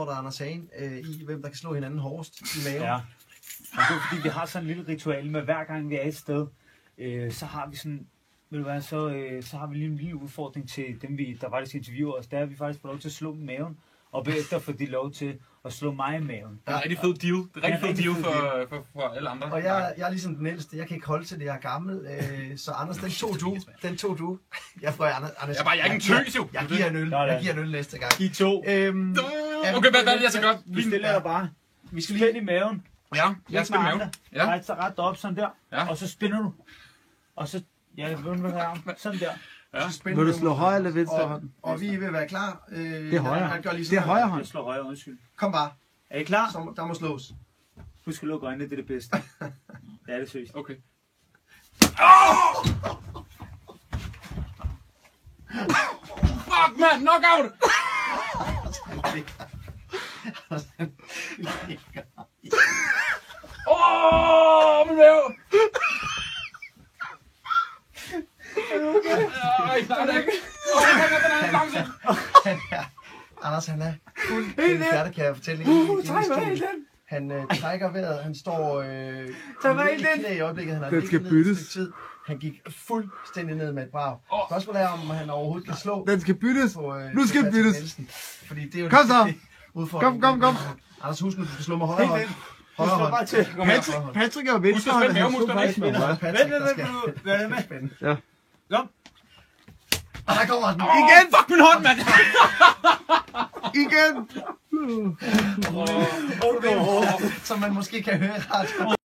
der er Anders Hagen i, hvem der kan slå hinanden hårdest i maven. Ja. Og det er fordi, vi har sådan en lille ritual med, hver gang vi er et sted, så har vi sådan, ved du hvad, så har vi lige en lille udfordring til dem, der faktisk interviewer os. Der er vi faktisk på lov til at slå maven, og bagefter får de lov til at slå mig i maven. Det er en rigtig fed deal. Det er en rigtig fed deal for alle andre. Og jeg er ligesom den ældste. Jeg kan ikke holde til det, jeg er gammel. Så Anders, den tog du. Jeg får Anders. Jeg er ikke en tøs jo. Jeg giver en øl næste gang. I to. Okay, hvad er det, jeg så godt? Vi stiller dig bare. Vi skal spænde i maven. Ja, jeg skal i maven. Ja. Ret så ret op, sådan der. Ja. Og så spænder du. Og så, sådan der. Ja. Vil du slå højre eller venstre hånd? Og vi vil være klar. Det er højre. Det er højre hånd. Jeg slår højre, undskyld. Kom bare. Er I klar? Så, der må slås. Husk at lukke øjnene, det er det bedste. Det er det seriøst. Okay. Fuck, man! Knockout! Min mave! Anders, han er fuldstændig færdig, kan jeg fortælle. Han trækker vejret, han står knæ i øjeblikket, han har ligget ned et stykke tid. Han gik fuldstændig ned med et brag. Spørgsmålet er, om han overhovedet kan slå. Den skal byttes. Nu skal den byttes. Fordi det er jo kom så. Udfordring. Kom. Anders, husk nu, du skal slå med højre hånd. Højre hånd. Patrick er venstre hånd. Spændende. Ja. Kom. Og der kommer den. Igen! Fuck min hånd, mand! Igen! Som man måske kan høre ret.